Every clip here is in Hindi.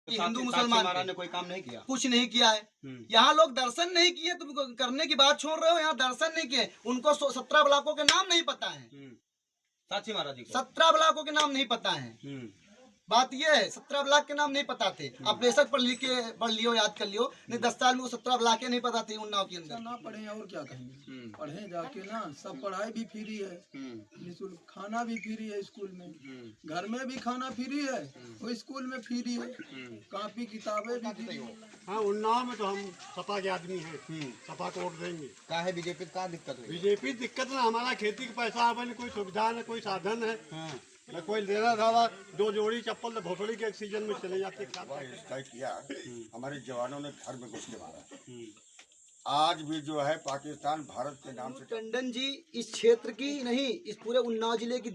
कि हिंदू मुसलमान ने कोई काम नहीं किया, कुछ नहीं किया है। यहाँ लोग दर्शन नहीं किए, तुम करने की बात छोड़ रहे हो, यहाँ दर्शन नहीं किए। उनको 17 ब्लॉकों के नाम नहीं पता है। साक्षी महाराज जी 17 ब्लॉकों के नाम नहीं पता है। बात ये है, 17 ब्लॉक के नाम नहीं पता थे। आप बेशक पढ़ लियो, याद कर लियो, नहीं 10 साल में वो 17 ब्लॉक के नहीं पता थे उन्नाव के अंदर। ना पढ़े और क्या कहेंगे, पढ़े जाके ना, सब पढ़ाई भी फ्री है, निःशुल्क खाना भी फ्री है स्कूल में, घर में भी खाना फ्री है, वो स्कूल में फ्री है, कॉपी किताबें भी फ्री है। हाँ, उन्नाव में तो हम सपा के आदमी हैं, सपा को वोट देंगे। क्या है बीजेपी का दिक्कत है? बीजेपी दिक्कत ना, हमारा खेती का पैसा आवे, कोई सुविधा न कोई साधन है, न कोई लेना दादा। 2 जोड़ी चप्पल तो भोसड़ी के सीजन में चले जाते। किया हमारे जवानों ने घर में घुस के मारा। आज भी जो है पाकिस्तान भारत के नाम से। टंडन जी इस क्षेत्र की नहीं, इस पूरे उन्नाव जिले की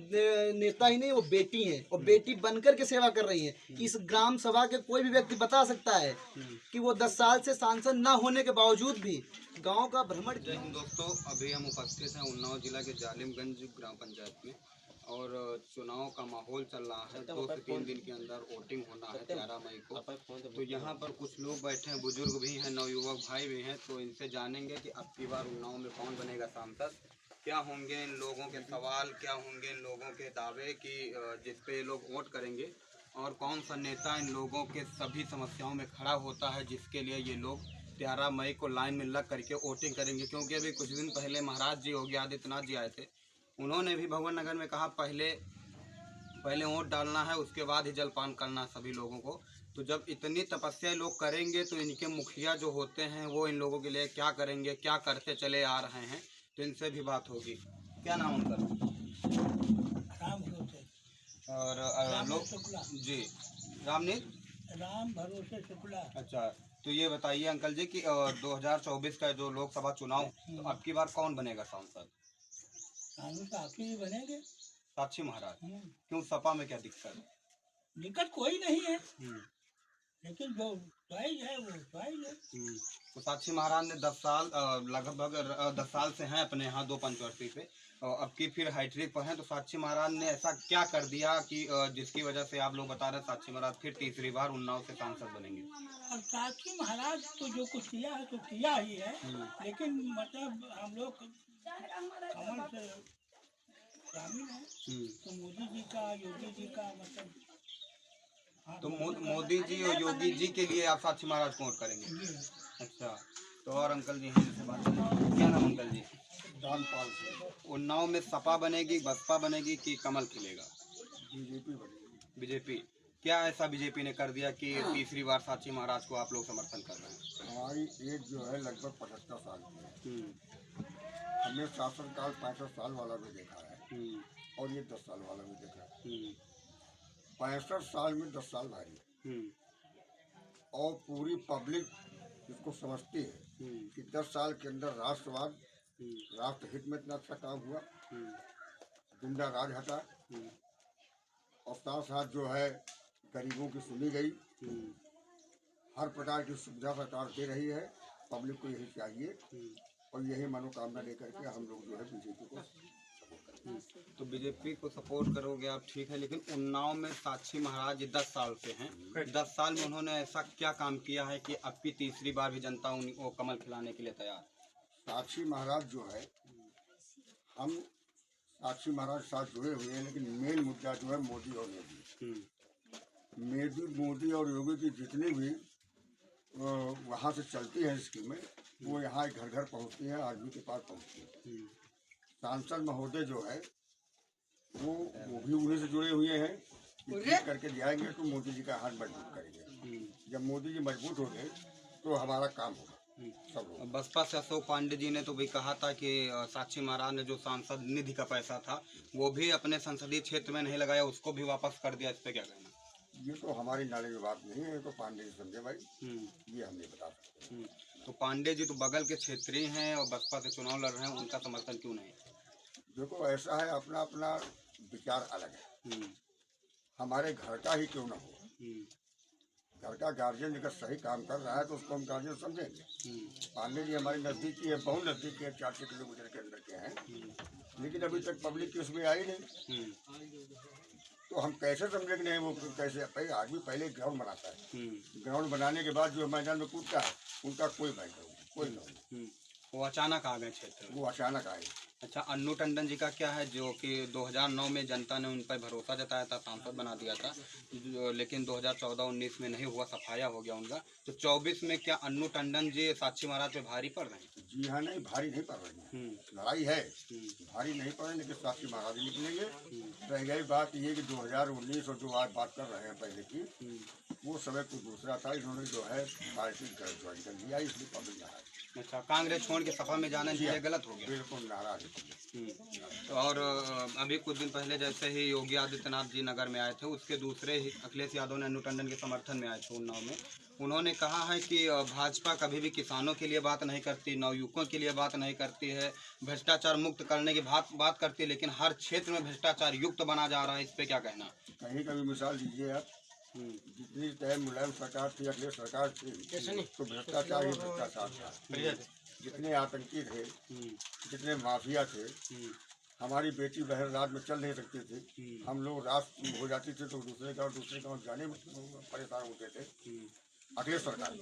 नेता ही नहीं, वो बेटी हैं और बेटी बनकर के सेवा कर रही है। इस ग्राम सभा के कोई भी व्यक्ति बता सकता है कि वो 10 साल से सांसद न होने के बावजूद भी गांव का भ्रमण। जय हिंद दोस्तों, अभी हम उपस्थित हैं उन्नाव जिला के जालिमगंज ग्राम पंचायत में और चुनाव का माहौल चल रहा है। 2 से 3 दिन के अंदर वोटिंग होना है 11 मई को। तो यहाँ पर कुछ लोग बैठे हैं, बुजुर्ग भी हैं, नवयुवक भाई भी हैं। तो इनसे जानेंगे कि अब की बार उन्नाव में कौन बनेगा सांसद, क्या होंगे इन लोगों के सवाल, क्या होंगे इन लोगों के दावे कि जिस पे ये लोग वोट करेंगे, और कौन सा नेता इन लोगों के सभी समस्याओं में खड़ा होता है जिसके लिए ये लोग 13 मई को लाइन में लग करके वोटिंग करेंगे। क्योंकि अभी कुछ दिन पहले महाराज जी योगी आदित्यनाथ जी आए थे, उन्होंने भी भगवान नगर में कहा पहले वोट डालना है, उसके बाद ही जलपान करना सभी लोगों को। तो जब इतनी तपस्या लोग करेंगे तो इनके मुखिया जो होते हैं वो इन लोगों के लिए क्या करेंगे, क्या करते चले आ रहे हैं, तो इनसे भी बात होगी। क्या नाम उनका? और लोग जी राम भरोसे शुक्ला। अच्छा, तो ये बताइए अंकल जी कि 2024 का जो लोकसभा चुनाव, तो अब की बार कौन बनेगा सांसद? बनेंगे साक्षी महाराज। क्यों, सपा में क्या दिक्कत? दिक्कत कोई नहीं है, लेकिन जो चॉइस है वो चॉइस है। तो साक्षी महाराज ने 10 साल लगभग 10 साल से हैं अपने यहाँ 2 पंचवर्षीय पे, और अब की फिर हाईट्रिक पर हैं। तो साक्षी महाराज ने ऐसा क्या कर दिया कि जिसकी वजह से आप लोग बता रहे हैं साक्षी महाराज फिर तीसरी बार उन्नाव से सांसद बनेंगे? और साक्षी महाराज तो जो कुछ किया है तो किया ही है, लेकिन मतलब हम लोग कमल से शामिल है, तो मोदी जी का, योगी जी का मतलब। तो मोदी जी और योगी जी के लिए आप साक्षी महाराज को वोट करेंगे? अच्छा, तो और अंकल जी हैं जिनसे बात करेंगे। क्या नाम अंकल जी? दानपाल से। उन्नाव में सपा बनेगी, बसपा बनेगी कि कमल खिलेगा? बीजेपी बनेगी। बीजेपी। क्या ऐसा बीजेपी ने कर दिया कि तीसरी बार साक्षी महाराज को आप लोग समर्थन कर रहे हैं? हमारी एज जो है लगभग 75 साल की है। हमने शासनकाल 65 साल वाला भी देखा है और ये 10 साल वाला भी देखा है। 65 साल में 10 साल भारी, और पूरी पब्लिक इसको समझती है कि 10 साल के अंदर राष्ट्रवाद, राष्ट्रहित में इतना अच्छा काम हुआ, गुंडा राज हटा, और साथ साथ जो है गरीबों की सुनी गई, हर प्रकार की सुविधा सरकार दे रही है। पब्लिक को यही चाहिए और यही मनोकामना लेकर के हम लोग जो है बीजेपी को। तो बीजेपी को सपोर्ट करोगे आप, ठीक है, लेकिन उन्नाव में साक्षी महाराज 10 साल से हैं। 10 साल में उन्होंने ऐसा क्या काम किया है कि अब की तीसरी बार भी जनता उनको कमल खिलाने के लिए तैयार? साक्षी महाराज जो है, हम साक्षी महाराज साथ जुड़े हुए हैं, लेकिन मेन मुद्दा जो है मोदी और योगी। मोदी और योगी की जितनी भी वहाँ से चलती है स्कीमें, वो यहाँ घर घर पहुँचती है, आदमी के पास पहुँचती है। सांसद महोदय जो है वो भी उन्हीं से जुड़े हुए हैं कि करके जाएंगे तो मोदी जी का हाथ मजबूत करेंगे। जब मोदी जी मजबूत हो गए तो हमारा काम होगा। सब बसपा से अशोक पांडे जी ने तो भी कहा था कि साक्षी महाराज ने जो सांसद निधि का पैसा था वो भी अपने संसदीय क्षेत्र में नहीं लगाया, उसको भी वापस कर दिया। इस पे क्या कहना? ये तो हमारी नाले की बात नहीं है, ये तो पांडे जी समझे भाई, ये हम नहीं बता सकते। तो पांडे जी तो बगल के क्षेत्रीय हैं और बसपा से चुनाव लड़ रहे हैं, उनका समर्थन क्यों नहीं? देखो ऐसा है, अपना अपना विचार अलग है। हमारे घर का ही क्यों ना हो, घर का गार्जियन अगर सही काम कर रहा है तो उसको हम गार्जियन समझेंगे। पांडे जी हमारे नज़दीकी है, बहुत नज़दीकी है, 400 किलोमीटर के अंदर के हैं, लेकिन अभी तक पब्लिक की उसमें आई नहीं। तो हम कैसे समझे कि नहीं वो कैसे पहले आदमी पहले ग्राउंड बनाता है, ग्राउंड बनाने के बाद जो मैदान में कूदता है उनका कोई बैंक कोई नहीं, वो अचानक आ गए क्षेत्र में। वो अचानक आए। अच्छा, अन्नू टंडन जी का क्या है, जो कि 2009 में जनता ने उन पर भरोसा जताया था, सांसद बना दिया था, लेकिन 2014-19 में नहीं हुआ, सफाया हो गया उनका। तो 24 में क्या अन्नू टंडन जी साक्षी महाराज पे भारी पड़ रहे हैं? जी हाँ, नहीं भारी नहीं पड़ रही है, लड़ाई है, भारी नहीं पड़ रही, लेकिन साक्षी महाराज निकलेंगे। रह गई बात ये कि 2019 और जो आज बात कर रहे हैं पहले की, वो समय कुछ दूसरा था। इन्होंने जो है पार्टी ज्वाइन कर लिया, इसलिए पब्लिक नाराज। अच्छा, कांग्रेस छोड़ के सपा में जाना ये गलत हो गया? बिल्कुल नाराज। तो और अभी कुछ दिन पहले जैसे ही योगी आदित्यनाथ जी नगर में आए थे, उसके दूसरे ही अखिलेश यादव ने अन्नू टंडन के समर्थन में आए थे उन्नाव में। उन्होंने कहा है कि भाजपा कभी भी किसानों के लिए बात नहीं करती, नवयुवकों के लिए बात नहीं करती है, भ्रष्टाचार मुक्त करने की बात करती है, लेकिन हर क्षेत्र में भ्रष्टाचार युक्त बना जा रहा है। इस पे क्या कहना? कहीं का भी मिसाल दीजिए आप, जितनी टाइम मुलायम सरकार थी, अखिलेश सरकार थी, तो भ्रष्टाचार ही भ्रष्टाचार था। जितने आतंकी थे, जितने माफिया थे, हमारी बेटी बहन रात में चल नहीं सकती थी, हम लोग रात हो जाती थी तो दूसरे गाँव जाने में परेशान होते थे। अखिलेश सरकार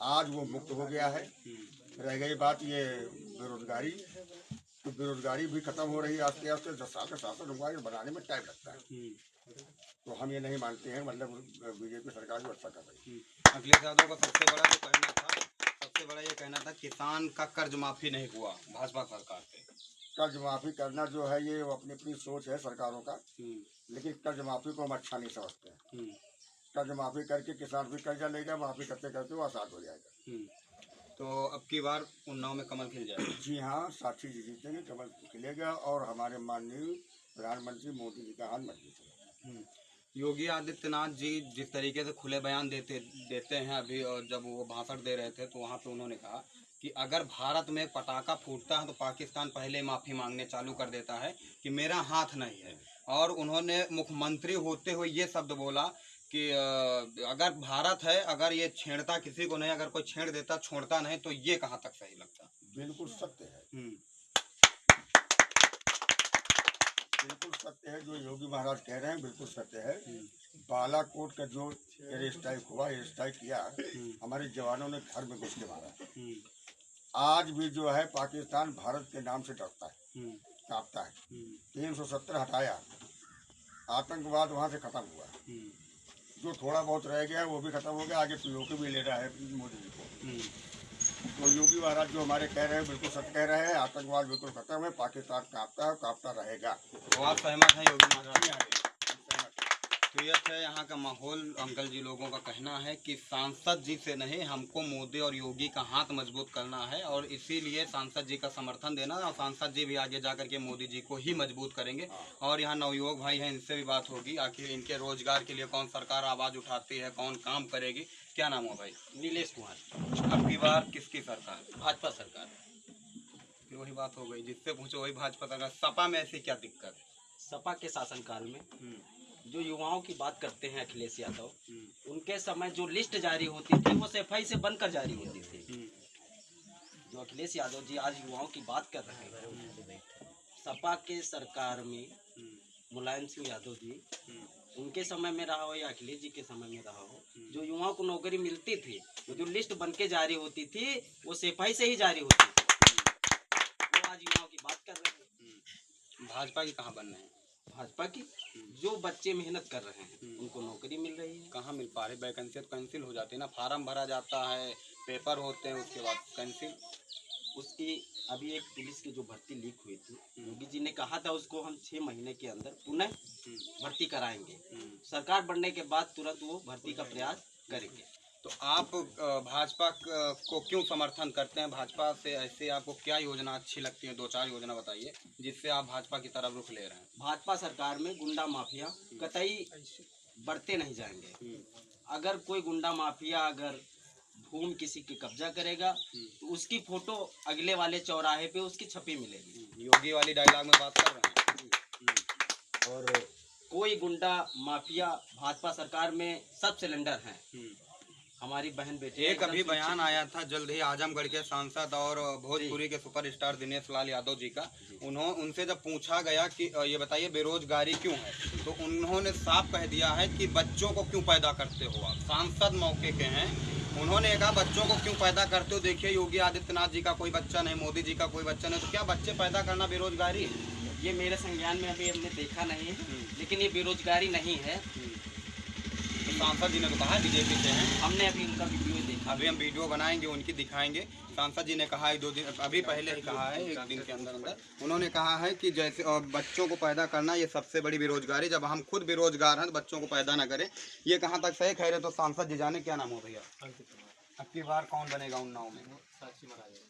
आज वो मुक्त हो गया है। रह गई बात ये बेरोजगारी, तो बेरोजगारी भी खत्म हो रही है आस्ते आस्ते। 10 साल का शासन हुआ है, बनाने में टाइम लगता है। तो हम ये नहीं मानते हैं, मतलब बीजेपी सरकार जो अच्छा कर रही है। अखिलेश यादव का सबसे बड़ा ये कहना था किसान का कर्ज माफी नहीं हुआ भाजपा सरकार पे। कर्ज माफी करना जो है ये अपनी अपनी सोच है सरकारों का, लेकिन कर्ज माफी को हम अच्छा नहीं समझते हैं। कर्ज माफी करके किसान भी कर्जा लेगा, माफी करते करते वो आसान हो जाएगा। तो अब की बार उन्नाव में कमल खिल जाएगा? जी हाँ, साक्षी जी जीतेंगे, कमल खिलेगा और हमारे माननीय प्रधानमंत्री मोदी जी का हाथ मजबूत होगा। योगी आदित्यनाथ जी जिस तरीके से खुले बयान देते हैं अभी, और जब वो भाषण दे रहे थे तो वहाँ पे उन्होंने कहा कि अगर भारत में पटाखा फूटता है तो पाकिस्तान पहले माफ़ी मांगने चालू कर देता है कि मेरा हाथ नहीं है। और उन्होंने मुख्यमंत्री होते हुए ये शब्द बोला कि अगर भारत है, अगर ये छेड़ता किसी को नहीं, अगर कोई छेड़ देता छोड़ता नहीं, तो ये कहाँ तक सही लगता? बिल्कुल सत्य है, बिल्कुल सत्य है जो योगी महाराज कह रहे हैं, बिल्कुल सत्य है। बालाकोट का जो एयर स्ट्राइक हुआ, एयर स्ट्राइक किया, हमारे जवानों ने घर में घुस के मारा। आज भी जो है पाकिस्तान भारत के नाम से डरता है, कांपता है। 370 हटाया, आतंकवाद वहाँ से खत्म हुआ। जो थोड़ा बहुत रह गया वो भी खत्म हो गया, आगे पीओके भी ले रहा है मोदी जी को। तो योगी महाराज जो हमारे कह रहे हैं बिल्कुल सत्य कह रहे हैं, आतंकवाद बिल्कुल खत्म है, पाकिस्तान कांपता है, कांपता रहेगा। तो आप सहमत हैं योगी महाराज? तो यह है यहाँ का माहौल। अंकल जी लोगों का कहना है कि सांसद जी से नहीं, हमको मोदी और योगी का हाथ मजबूत करना है, और इसीलिए सांसद जी का समर्थन देना, और सांसद जी भी आगे जा करके मोदी जी को ही मजबूत करेंगे। और यहाँ नवयुवक भाई हैं, इनसे भी बात होगी, आखिर इनके रोजगार के लिए कौन सरकार आवाज़ उठाती है, कौन काम करेगी। क्या नाम हो भाई? नीलेश कुमार। अब की बार किसकी सरकार? भाजपा सरकार। फिर वही बात हो गई, जिससे पूछो वही भाजपा सरकार। सपा में ऐसी क्या दिक्कत? सपा के शासनकाल में जो युवाओं की बात करते हैं अखिलेश यादव, उनके समय जो लिस्ट जारी होती थी वो सफाई से बनकर जारी होती थी। जो अखिलेश यादव जी आज युवाओं की बात कर रहे हैं, सपा के सरकार में मुलायम सिंह यादव जी, उनके समय में रहा हो या अखिलेश जी के समय में रहा हो, जो युवाओं को नौकरी मिलती थी, वो जो लिस्ट बन के जारी होती थी वो सफाई से ही जारी होती थी। वो आज युवाओं की बात कर रहे हैं। भाजपा की कहाँ बन रहे हैं? भाजपा की जो बच्चे मेहनत कर रहे हैं उनको नौकरी मिल रही है। कहाँ मिल पा रही? वैकेंसी तो कैंसिल हो जाती है ना, फार्म भरा जाता है, पेपर होते हैं, उसके बाद कैंसिल। उसकी अभी एक पुलिस की जो भर्ती लीक हुई थी, योगी जी ने कहा था उसको हम 6 महीने के अंदर पुनः भर्ती कराएंगे। सरकार बनने के बाद तुरंत वो भर्ती का प्रयास करेंगे। तो आप भाजपा को क्यों समर्थन करते हैं? भाजपा से ऐसे आपको क्या योजना अच्छी लगती है? 2-4 योजना बताइए जिससे आप भाजपा की तरफ रुख ले रहे हैं। भाजपा सरकार में गुंडा माफिया कतई बढ़ते नहीं जाएंगे। अगर कोई गुंडा माफिया अगर भूमि किसी की कब्जा करेगा तो उसकी फोटो अगले वाले चौराहे पे उसकी छपी मिलेगी। योगी वाली डायलॉग में बात कर रहे हैं। और कोई गुंडा माफिया भाजपा सरकार में सब सिलेंडर हैं। हमारी बहन बेटी एक अभी बयान आया था जल्द ही आजमगढ़ के सांसद और भोजपुरी के सुपरस्टार दिनेश लाल यादव जी का, उनसे जब पूछा गया कि ये बताइए बेरोजगारी क्यों है, तो उन्होंने साफ कह दिया है कि बच्चों को क्यों पैदा करते हो आप। सांसद मौके के हैं, उन्होंने कहा बच्चों को क्यों पैदा करते हो। देखिए योगी आदित्यनाथ जी का कोई बच्चा नहीं, मोदी जी का कोई बच्चा नहीं, तो क्या बच्चे पैदा करना बेरोजगारी है? ये मेरे संज्ञान में अभी हमने देखा नहीं है, लेकिन ये बेरोजगारी नहीं है। सांसद जी ने तो कहा बीजेपी से हैं, हमने अभी उनका वीडियो देखा, अभी हम वीडियो बनाएंगे उनकी दिखाएंगे। सांसद जी ने कहा है 2 दिन अभी पहले ही कहा है, 1 दिन के अंदर अंदर उन्होंने कहा है कि जैसे बच्चों को पैदा करना ये सबसे बड़ी बेरोजगारी, जब हम खुद बेरोजगार हैं तो बच्चों को पैदा ना करें। ये कहाँ तक सही कह रहे? तो सांसद जी जाने क्या नाम हो भैया, अब की बार कौन बनेगा उन्नाव में? साक्षी महाराज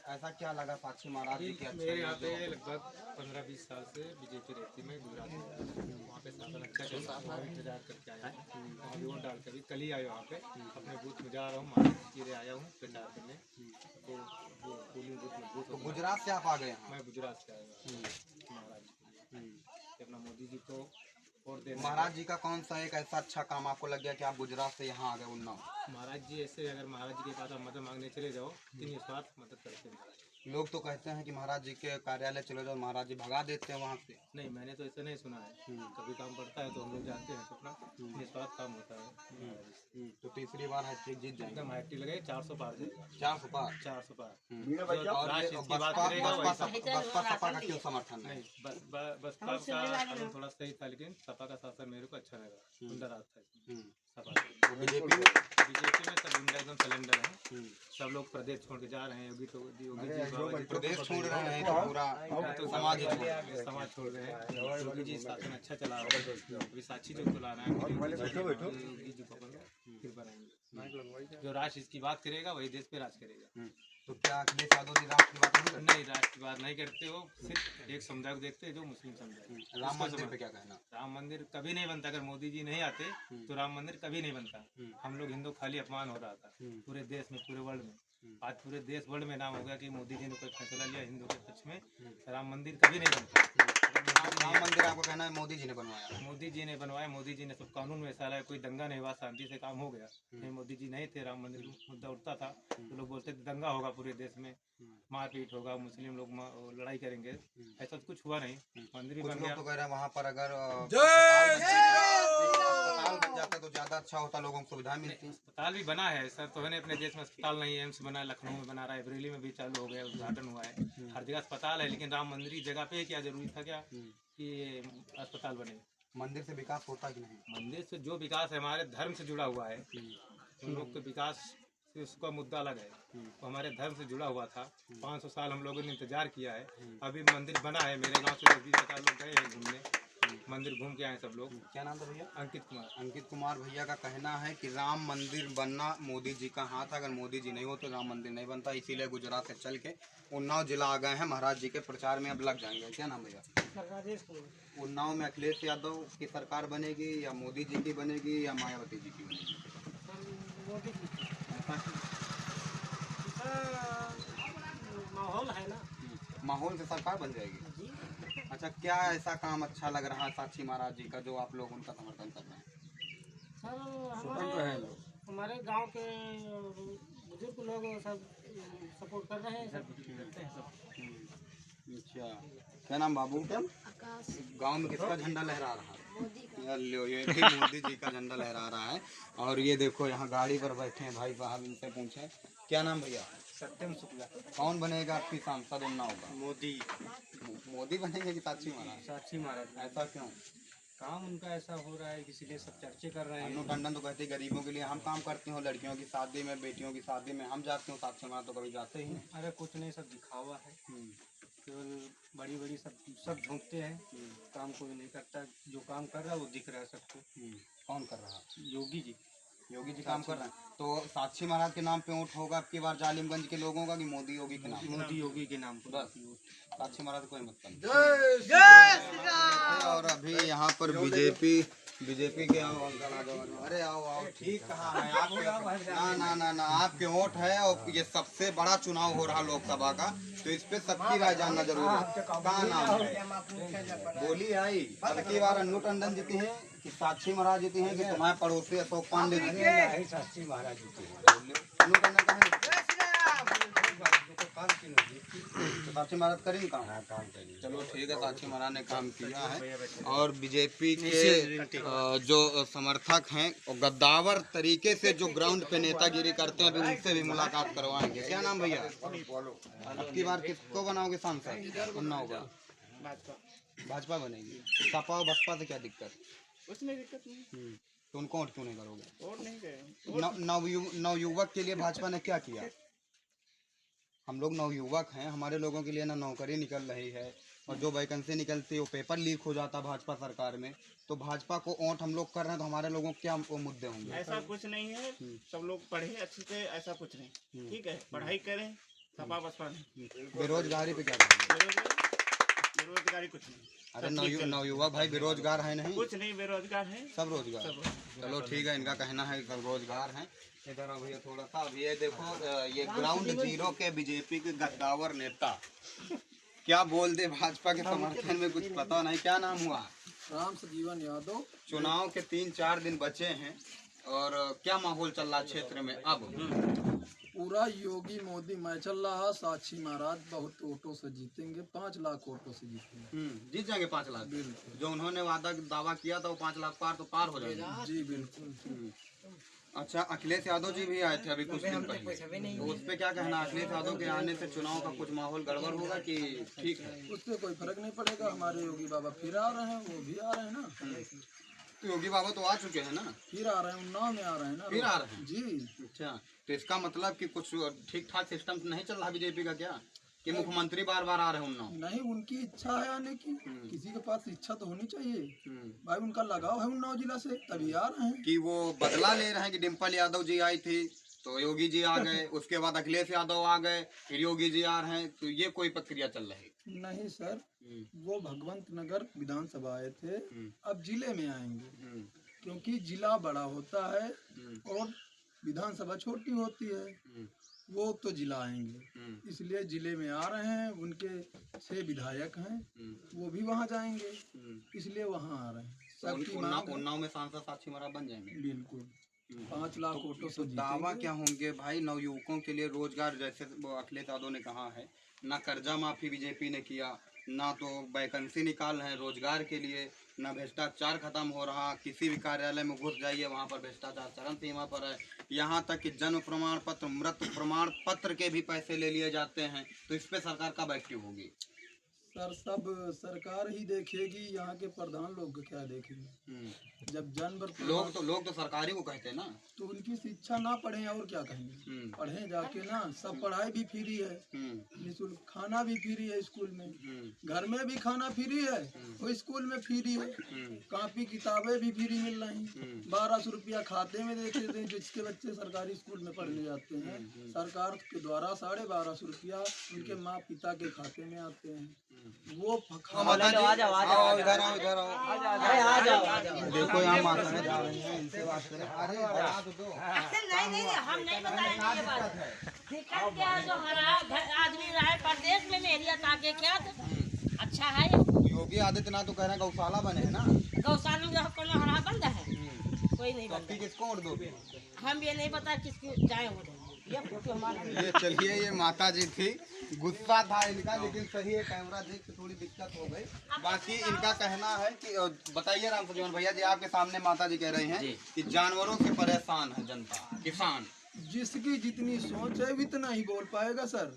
ऐसा क्या लगा साक्षी महाराज जी के? मेरे यहाँ पे लगभग 15-20 साल से बीजेपी रहती है। मैं गुजरात में वहाँ पे शासन अच्छा चल रहा है, वहाँ भी इंतजार करके आया है, वहाँ भी वोट डाल के अभी कल ही आया वहाँ पे अपने बूथ में जा रहा हूँ, मारे आया हूँ प्रचार करने। तो वो पोलिंग बूथ में बूथ तो गुजरात से आप आ गए हैं? मैं गुजरात से आया महाराज अपना मोदी जी को वोट देना। महाराज जी का कौन सा एक ऐसा अच्छा काम आपको लग गया कि आप गुजरात से यहाँ आ गए उन्नाव? महाराज जी ऐसे अगर महाराज जी के पास आप मदद मांगने चले जाओ तो निस्वार्थ मदद करते हैं। लोग तो कहते हैं कि महाराज जी के कार्यालय चले जाओ, महाराज जी भगा देते हैं वहाँ से। नहीं, मैंने तो ऐसा नहीं सुना है। कभी काम पड़ता है तो हम लोग जाते हैं, तो अपना निस्वार्थ काम होता है। तो तीसरी बार हैट्रिक जीत जाएंगे? एकदम हैट्रिक लगे 400 पार से 400 पार। 400 पार। और राष्ट्र ये इसकी बात करेगा बसपा सपा का क्यों समर्थन है? नहीं, बसपा का थोड़ा सही था, लेकिन सपा का शासन मेरे को अच्छा लगा, सुंदर राज था सपा। बीजेपी में सब इंडिया एकदम सिलेंडर है। सब लोग प्रदेश छोड़ के जा रहे हैं। योगी जी प्रदेश छोड़ रहे हैं तो पूरा तो समाज छोड़ रहे हैं। योगी जी शासन अच्छा चला रहे हैं। अभी साक्षी जो चला रहा है योगी जी को फिर बनाएंगे। जो राष्ट्र इसकी बात करेगा वही देश पे राज करेगा। तो क्या अखिलेश यादव जी राष्ट्र की बात नहीं करते? नहीं, राष्ट्र की बात नहीं करते हो, सिर्फ एक समुदाय को देखते हैं जो मुस्लिम समुदाय। राम मंदिर पे क्या कहना? राम मंदिर कभी नहीं बनता। अगर मोदी जी नहीं आते तो राम मंदिर कभी नहीं बनता। हम लोग हिंदू खाली अपमान हो रहा था पूरे देश में, पूरे वर्ल्ड में। आज पूरे देश वर्ल्ड में नाम हो गया कि मोदी जी ने कोई फैसला लिया हिंदू के पक्ष में। राम मंदिर कभी नहीं बनता। राम मंदिर आपको कहना है मोदी जी ने बनवाया? मोदी जी ने बनवाया, मोदी जी ने सब कानून में ऐसा लाया, कोई दंगा नहीं हुआ, शांति से काम हो गया। नहीं, मोदी जी नहीं थे, राम मंदिर मुद्दा उठता था तो लोग बोलते थे दंगा होगा पूरे देश में, मारपीट होगा, मुस्लिम लोग लड़ाई करेंगे। ऐसा कुछ हुआ नहीं, मंदिर भी बन गया। तो कह रहे हैं वहाँ पर अगर अस्पताल बन जाता तो ज्यादा अच्छा होता, लोगों को सुविधा मिलती। अस्पताल भी बना है सर, तो है अपने देश में अस्पताल नहीं है। एम्स बना है, लखनऊ में बना रहा है, बरेली में भी चालू हो गया, उद्घाटन हुआ है। हर जगह अस्पताल है, लेकिन राम मंदिर की जगह पे क्या जरूरी था क्या कि अस्पताल बने? मंदिर से विकास होता कि नहीं? मंदिर से जो विकास है हमारे धर्म से जुड़ा हुआ है। उन लोग के विकास से उसका मुद्दा अलग है, वो हमारे धर्म से जुड़ा हुआ था। 500 साल हम लोगों ने इंतजार किया है, अभी मंदिर बना है। मेरे गांव से 20-25 लोग गए हैं घूमने, मंदिर घूम के आए सब लोग। क्या नाम था भैया? अंकित कुमार। अंकित कुमार भैया का कहना है कि राम मंदिर बनना मोदी जी का हाथ, अगर मोदी जी नहीं हो तो राम मंदिर नहीं बनता। इसीलिए गुजरात से चल के उन्नाव जिला आ गए हैं, महाराज जी के प्रचार में अब लग जाएंगे। क्या नाम भैया? उन्नाव में अखिलेश यादव की सरकार बनेगी या मोदी जी की बनेगी या मायावती जी की बनेगी? माहौल है ना, माहौल से सरकार बन जाएगी। अच्छा, क्या ऐसा काम अच्छा लग रहा है साक्षी महाराज जी का जो आप लोग उनका समर्थन कर रहे हैं? सर हमारे गांव के बुजुर्ग लोग सब सपोर्ट कर रहे हैं, सब करते हैं सब। अच्छा, क्या नाम बाबू? गांव में किसका झंडा लहरा रहा है? ये भी मोदी जी का झंडा लहरा रहा है। और ये देखो यहाँ गाड़ी पर बैठे हैं भाई साहब, इनसे पूछे क्या नाम भैया? सत्यम शुक्ला। कौन बनेगा आपकी सांसद उन्नाव का? मोदी। मोदी बनेंगे कि साक्षी महाराज? साक्षी महाराज। ऐसा क्यों? काम उनका ऐसा हो रहा है, इसीलिए सब चर्चे कर रहे अनु टंडन तो कहते हैं गरीबों के लिए हम काम करते हो, लड़कियों की शादी में, बेटियों की शादी में हम जाते हो, साक्षी महाराज तो कभी जाते ही नहीं। अरे कुछ नहीं, सब दिखावा है। केवल बड़ी बड़ी सब झोंकते हैं, काम कोई नहीं करता। जो काम कर रहा है वो दिख रहा है सबको। कौन कर रहा है? योगी जी। योगी जी काम कर रहे हैं। तो साक्षी महाराज के नाम पे वोट होगा आपकी बार जालिमगंज के लोगों का कि मोदी योगी के नाम? मोदी योगी के नाम पर। बस साक्षी महाराज कोई मतलब। और अभी यहाँ पर बीजेपी बीजेपी के आओ अंकल, आ जाओ। अरे आओ आओ, ठीक कहाँ है आपके? ना आपके वोट है और ये सबसे बड़ा चुनाव हो रहा लोकसभा का, तो इस पे सबकी राय जानना जरूरी है। कहाँ नाम है? बोली आई अब की बार अन्नू टंडन जीती है कि साक्षी महाराज जीती है कि तुम्हारे पड़ोसी अशोक पांडे जीती है? साक्षी महाराज जीती है। अन्नू टंडन कहाँ साक्षी महाराज करेंगे काम? चलो ठीक है, साक्षी महाराज ने काम किया है। और बीजेपी के जो समर्थक हैं और गद्दावर तरीके से जो ग्राउंड पे नेतागिरी करते हैं, अभी उनसे भी मुलाकात करवाएंगे। क्या नाम भैया? अब की बार किसको बनाओगे सांसद? उन्नाव का भाजपा बनेगी। सपा और बसपा से क्या दिक्कत? कुछ नहीं, दिक्कत नहीं। तो उनको वोट क्यों नहीं करोगे? वोट नहीं करेंगे। नवयुवक के लिए भाजपा ने क्या किया? हम लोग नवयुवक हैं, हमारे लोगों के लिए ना नौकरी निकल रही है, और जो वैकेंसी निकलती है वो पेपर लीक हो जाता भाजपा सरकार में। तो भाजपा को वोट हम लोग कर रहे हैं, तो हमारे लोगों के क्या मुद्दे होंगे? ऐसा कुछ नहीं है, सब लोग पढ़े अच्छे से, ऐसा कुछ नहीं। ठीक है, पढ़ाई करें, सपा बसपा नहीं। बेरोजगारी पे क्या करेंगे? बेरोजगारी कुछ नहीं। अरे नवयुवक भाई बेरोजगार है नहीं? कुछ नहीं, बेरोजगार है सब रोजगार। चलो ठीक है, इनका कहना है सब रोजगार हैं। इधर आओ भैया थोड़ा सा। अब ये देखो, ये ग्राउंड जीरो के बीजेपी के गद्दावर नेता क्या बोल दे भाजपा के समर्थन में, कुछ पता नहीं। क्या नाम हुआ? राम सजीवन यादव। चुनाव के 3-4 दिन बचे हैं और क्या माहौल चल रहा क्षेत्र में अब? पूरा योगी मोदी मैं चल रहा। साक्षी महाराज बहुत वोटों से जीतेंगे, 5 लाख वोटों से जीतेंगे। जीत जाएंगे 5 लाख। बिल्कुल। जो उन्होंने दावा किया था वो 5 लाख पार हो जाएगा। जी बिल्कुल। अच्छा, अखिलेश यादव जी भी आए थे अभी कुछ दिन पहले, तो उस पे क्या कहना? अखिलेश यादव के आने से चुनाव का कुछ माहौल गड़बड़ होगा कि ठीक है? उससे कोई फर्क नहीं पड़ेगा। हमारे योगी बाबा फिर आ रहे हैं, वो भी आ रहे हैं ना। तो योगी बाबा तो आ चुके हैं ना? फिर आ रहे हैं, उन्नाव में आ रहे हैं ना। फिर आ रहे हैं जी। अच्छा, तो इसका मतलब कि कुछ ठीक ठाक सिस्टम नहीं चल रहा बीजेपी का क्या, कि मुख्यमंत्री बार बार आ रहे हैं उन्नाव? नहीं, उनकी इच्छा है आने की। किसी के पास इच्छा तो होनी चाहिए भाई। उनका लगाव है उन्नाव जिला से, तभी आ रहे हैं। कि वो बदला ले रहे हैं कि डिम्पल यादव जी आई थी तो योगी जी आ गए, उसके बाद अखिलेश यादव आ गए, फिर योगी जी आ रहे हैं, तो ये कोई प्रक्रिया चल रही? नहीं सर, वो भगवंत नगर विधानसभा आए थे, अब जिले में आएंगे, क्योंकि जिला बड़ा होता है और विधानसभा छोटी होती है। वो तो जिला आएंगे, इसलिए जिले में आ रहे हैं। उनके 6 विधायक हैं, वो भी वहाँ जाएंगे, इसलिए वहाँ आ रहे हैं। सबकी मांग है। उन्नाव में सांसद साक्षी महाराज बन जाएंगे? बिल्कुल, 5 लाख वोटों से दावा क्या होंगे भाई नवयुवकों के लिए? रोजगार, जैसे अखिलेश यादव ने कहा है, ना कर्जा माफी बीजेपी ने किया, ना तो वैकेंसी निकाल रहे हैं रोजगार के लिए, ना भ्रष्टाचार खत्म हो रहा। किसी भी कार्यालय में घुस जाइए, वहाँ पर भ्रष्टाचार चरम सीमा पर है। यहाँ तक कि जन्म प्रमाण पत्र, मृत्यु प्रमाण पत्र के भी पैसे ले लिए जाते हैं। तो इस पे सरकार कब एक्टिव होगी? सर, सब सरकार ही देखेगी, यहाँ के प्रधान लोग क्या देखेंगे? जब जन्म लोग तो सरकारी को कहते हैं ना, तो उनकी शिक्षा ना पढ़े और क्या कहेंगे? पढ़े जाके ना, सब पढ़ाई भी फ्री है, निःशुल्क खाना भी फ्री है स्कूल में, घर में भी खाना फ्री है, वो स्कूल में फ्री है, कॉपी किताबें भी फ्री मिल रही। 1200 रुपया खाते में देते थे जिसके बच्चे सरकारी स्कूल में पढ़ने जाते हैं। सरकार के द्वारा 1250 रुपया उनके माँ पिता के खाते में आते हैं। वो देखो यहाँ माता ने जा रही हैं, इनसे बात करें। अरे नहीं, हम नहीं बताएंगे ये बात। दिक्कत क्या है? जो हमारा आदमी रहा है प्रदेश में, मेरिया ताके क्या अच्छा है। योगी आदित्यनाथ तो कह रहे हैं गौशाला बने हैं ना। गौशाला में कोनो हरा बंद है, कोई नहीं बंद। किसको वोट दोगे? हम ये नहीं पता किसकी जाए वोट। ये चलिए, ये माता जी थी, गुस्सा था इनका, लेकिन सही है, कैमरा देख के थोड़ी दिक्कत हो गई। बाकी इनका कहना है कि बताइए राम सजीवन भैया जी, आपके सामने माता जी कह रही हैं कि जानवरों से परेशान है जनता, किसान। जिसकी जितनी सोच है उतना ही बोल पाएगा सर।